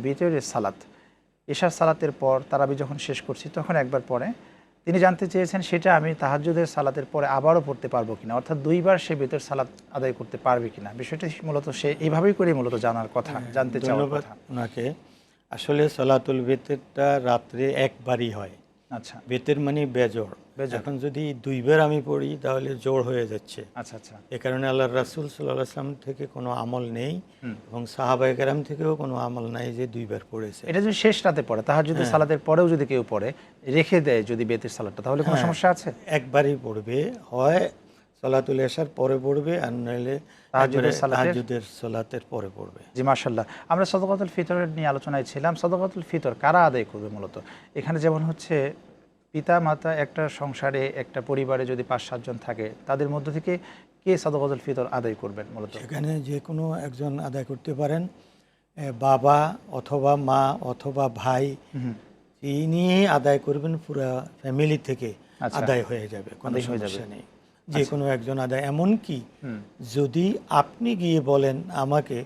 বিতরের সালাত, এশার সালাতের পর তারাবি যখন শেষ করছি তখন একবার পড়ে, তিনি জানতে চেয়েছেন সেটা আমি তাহাজ্জুদের সালাতের পরে আবারও পড়তে পারবো কিনা, অর্থাৎ দুইবার সে বিতর সালাত আদায় করতে পারবে কিনা। বিষয়টা মূলত সে এইভাবেই করে মূলত জানার কথা, জানতে চাওয়ার কথা। ওনাকে আসলে সলাতুল বিতরটা রাত্রে একবারই হয়। আচ্ছা, বেতের মানে বেজোড়। এখন যদি দুইবার আমি পড়ি তাহলে জোড় হয়ে যাচ্ছে। আচ্ছা আচ্ছা। এ কারণে আল্লাহ রাসূল সাল্লাল্লাহু আলাইহি ওয়াসাল্লাম থেকে কোনো আমল নেই এবং সাহাবায়ে কেরাম থেকেও কোনো আমল নাই যে দুইবার পড়েছে। এটা যদি শেষ রাতে পড়ে, তাহাজ্জুদের সালাতের পরেও যদি কেউ পড়ে, রেখে দেয় যদি বেতের সালাতটা, তাহলে কোনো সমস্যা আছে? একবারই পড়বে, হয় সলাতুল এশার পরে পড়বে আর নইলে তাহাজ্জুদের সালাতের পরে পড়বে। জি মাশাআল্লাহ। আমরা সাদাকাতুল ফিতরের নিয়ে আলোচনায় ছিলাম। সাদাকাতুল ফিতর কারা আদায় করবে মূলত? এখানে যেমন হচ্ছে পিতা মাতা, একটা সংসারে একটা পরিবারে যদি ৫-৭ জন থাকে, তাদের মধ্য থেকে কে সাদাকাতুল ফিতর আদায় করবেন মূলত? সেখানে যে কোনো একজন আদায় করতে পারেন, বাবা অথবা মা অথবা ভাই, তিনি আদায় করবেন, পুরো ফ্যামিলি থেকে আদায় হয়ে যাবে, কোনো সমস্যা নেই। যে কোনো একজন আদায়, এমনকি যদি আপনি গিয়ে বলেন আমাকে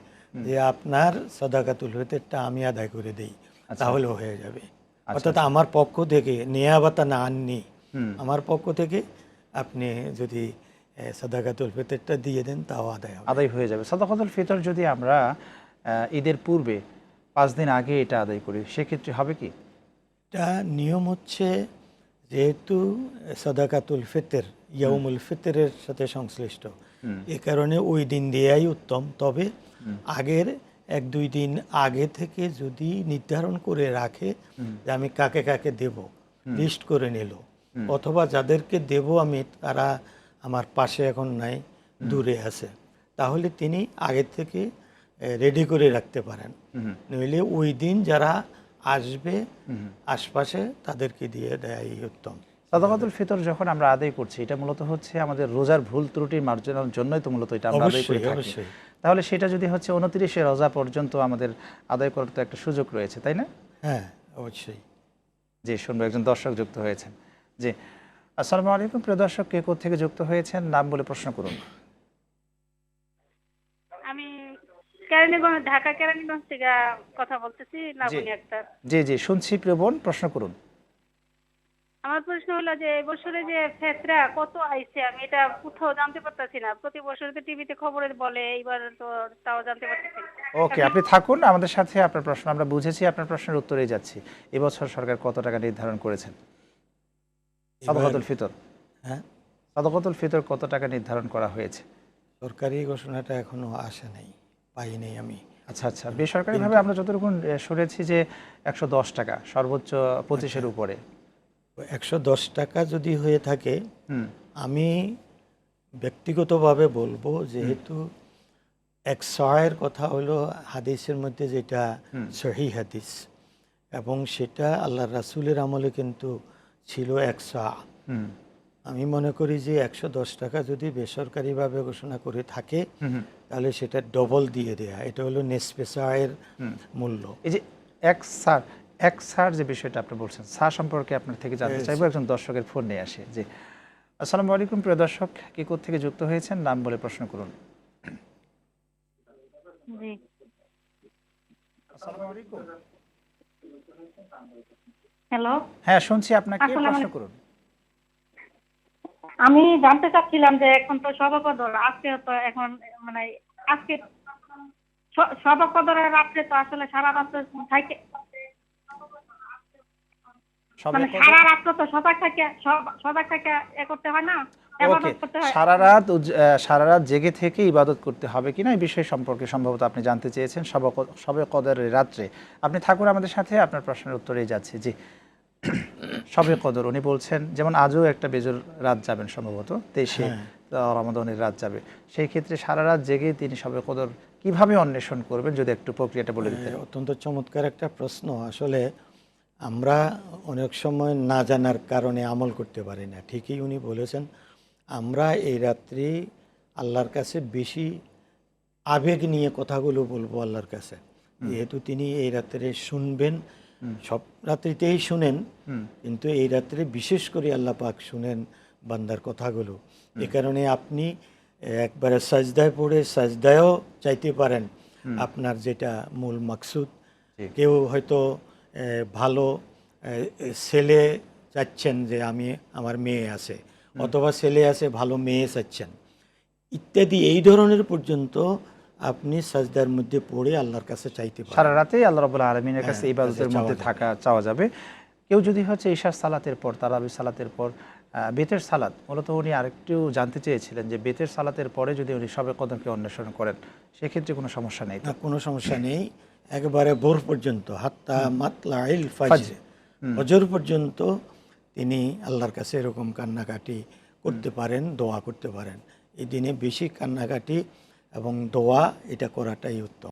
যে আপনার সাদাকাতুল ফিতরটা আমি আদায় করে দেই, তাহলেও হয়ে যাবে। অর্থাৎ আমার পক্ষ থেকে নেয়াবাতা না আননি, আমার পক্ষ থেকে আপনি যদি সাদাকাতুল ফিতরটা দিয়ে দেন তাও আদায় হয়ে যাবে। সাদাকাতুল ফিতর যদি আমরা ঈদের পূর্বে ৫ দিন আগে এটা আদায় করি, সেক্ষেত্রে হবে কি? এটা নিয়ম হচ্ছে, যেহেতু সাদাকাতুল ফিতর ইয়াউমুল ফিতরের সাথে সংশ্লিষ্ট, এ কারণে ওই দিন দেয়াই উত্তম। তবে আগের 1-2 দিন আগে থেকে যদি নির্ধারণ করে রাখে যে আমি কাকে কাকে দেব, লিস্ট করে নিল, অথবা যাদেরকে দেব আমি তারা আমার পাশে এখন নাই, দূরে আছে, তাহলে তিনি আগে থেকে রেডি করে রাখতে পারেন। নইলে ওই দিন যারা আসবে আশপাশে তাদেরকে দিয়ে দেয়াই উত্তম। সাদাকাতুল ফিতর যখন আমরা আদায় করছি, এটা মূলত হচ্ছে আমাদের রোজার ভুল ত্রুটি মার্জনার জন্যই তো মূলত এটা আমরা আদায় করে থাকি। তাহলে সেটা যদি হচ্ছে 29শে রোজা পর্যন্ত আমাদের আদায় করার তো একটা সুযোগ রয়েছে, তাই না? হ্যাঁ, অবশ্যই। জি, শুনবো, একজন দর্শক যুক্ত হয়েছেন। জি, আসসালামু আলাইকুম। প্রিয় দর্শক, কে কোথা থেকে যুক্ত হয়েছেন, নাম বলে প্রশ্ন করুন। আমি কেরানীগঞ্জ, ঢাকা কেরানীগঞ্জ থেকে কথা বলতেছি, লাবণী আক্তার। জি জি, শুনছি প্রিয় বোন, প্রশ্ন করুন। আমার প্রশ্ন হলো যে এবছরে যে ফেতরা কত আইছে, আমি এটা কোথাও জানতে পারতাছি না। প্রতি বছর তো টিভিতে খবরে বলে, এইবার তো তাও জানতে পারতেছি না। ওকে, আপনি থাকুন আমাদের সাথে। আপনার প্রশ্ন আমরা বুঝেছি, আপনার প্রশ্নের উত্তরেই যাচ্ছি। এবছর সরকার কত টাকা নির্ধারণ করেছেন সাদাকাতুল ফিতর? হ্যাঁ, সাদাকাতুল ফিতর কত টাকা নির্ধারণ করা হয়েছে? সরকারি ঘোষণাটা এখনো আসে নাই, পাই নাই আমি। আচ্ছা আচ্ছা, বেসরকারিভাবে আমরা যতটুকু শুনেছি যে 110 টাকা, সর্বোচ্চ 25-এর উপরে। 110 টাকা যদি হয়ে থাকে, আমি ব্যক্তিগতভাবে বলবো, যেহেতু 100-এর কথা হলো হাদিসের মধ্যে, যেটা সহিহ হাদিস, এবং সেটা আল্লাহর রাসূলের আমলে কিন্তু ছিল 100। আমি মনে করি যে 110 টাকা যদি বেসরকারিভাবে ঘোষণা করে থাকে, তাহলে সেটা ডবল দিয়ে দেয়া, এটা হলো নেসফে সায়ের মূল্য। এই যে এক সার যে বিষয়টা আপনি বলছেন, সার সম্পর্কে আপনার থেকে জানতে চাইবো। একজন দর্শকের ফোন নিয়ে আসে। জি, আসসালামু আলাইকুম। প্রিয় দর্শক, কে কোথা থেকে যুক্ত হয়েছেন, নাম বলে প্রশ্ন করুন। জি, আসসালামু আলাইকুম। হ্যালো। হ্যাঁ, শুনছি, আপনাকে প্রশ্ন করুন। আমি জানতে চাচ্ছিলাম যে এখন তো শবে কদর, আজকে তো এখন মানে আজকে শবে কদরের রাত্রে তো আসলে সারা রাত থাকে, মানে সারা রাত তো সজাগ থাকে এ করতে হয় না, ইবাদত করতে হয়। সারা রাত জেগে থেকে ইবাদত করতে হবে কিনা, এই বিষয় সম্পর্কে সম্ভবত আপনি জানতে চেয়েছেন শবে কদরের রাত্রে। আপনি থাকুন আমাদের সাথে, আপনার প্রশ্নের উত্তরেই যাচ্ছে। জি, শবে কদর উনি বলছেন, যেমন আজও একটা বেজর রাত যাবেন সম্ভবত, 23শে রমাদানের রাত যাবে, সেই ক্ষেত্রে সারা রাত জেগে তিনি শবে কদর কিভাবে অন্বেষণ করবেন, যদি একটু প্রক্রিয়াটা বলে দিতেন। অত্যন্ত চমৎকার একটা প্রশ্ন। আসলে আমরা অনেক সময় না জানার কারণে আমল করতে পারি না। ঠিকই উনি বলেছেন, আমরা এই রাত্রি আল্লাহর কাছে বেশি আবেগ নিয়ে কথাগুলো বলবো আল্লাহর কাছে, যেহেতু তিনি এই রাত্রে শুনবেন। সব রাত্রিতেই শুনেন, কিন্তু এই রাত্রে বিশেষ করে আল্লাহ পাক শুনেন বান্দার কথাগুলো। এ কারণে আপনি একবারে সাজদায় পড়ে সাজদায়ও চাইতে পারেন আপনার যেটা মূল মাকসুদ, জি। কেউ হয়তো ভালো ছেলে চাচ্ছেন যে আমার মেয়ে আছে, অথবা ছেলে আছে ভালো মেয়ে চাচ্ছেন ইত্যাদি, এই ধরনের পর্যন্ত আপনি সাজদার মধ্যে পড়ে আল্লাহর কাছে চাইতে পারেন। সারা রাতেই আল্লাহ রাব্বুল আলামিনের কাছে হ্যাঁ, ইবাদতের কাছে মধ্যে চাওয়া চাওয়া যাবে। কেউ যদি হচ্ছে ঈশার সালাতের পর, তারাবি সালাতের পর বেতের সালাত, মূলত উনি আরেকটু জানতে চেয়েছিলেন যে বেতের সালাতের পরে যদি উনি শবে কদরকে অন্বেষণ করেন সেক্ষেত্রে কোনো সমস্যা নেই তো? না, কোনো সমস্যা নেই। একেবারে ভোর পর্যন্ত, হাত্তা মাতলাইল ফাজর, ফজর পর্যন্ত তিনি আল্লাহর কাছে এরকম কান্নাকাটি করতে পারেন, দোয়া করতে পারেন। এই দিনে বেশি কান্নাকাটি এবং দোয়া এটা করাটাই উত্তম।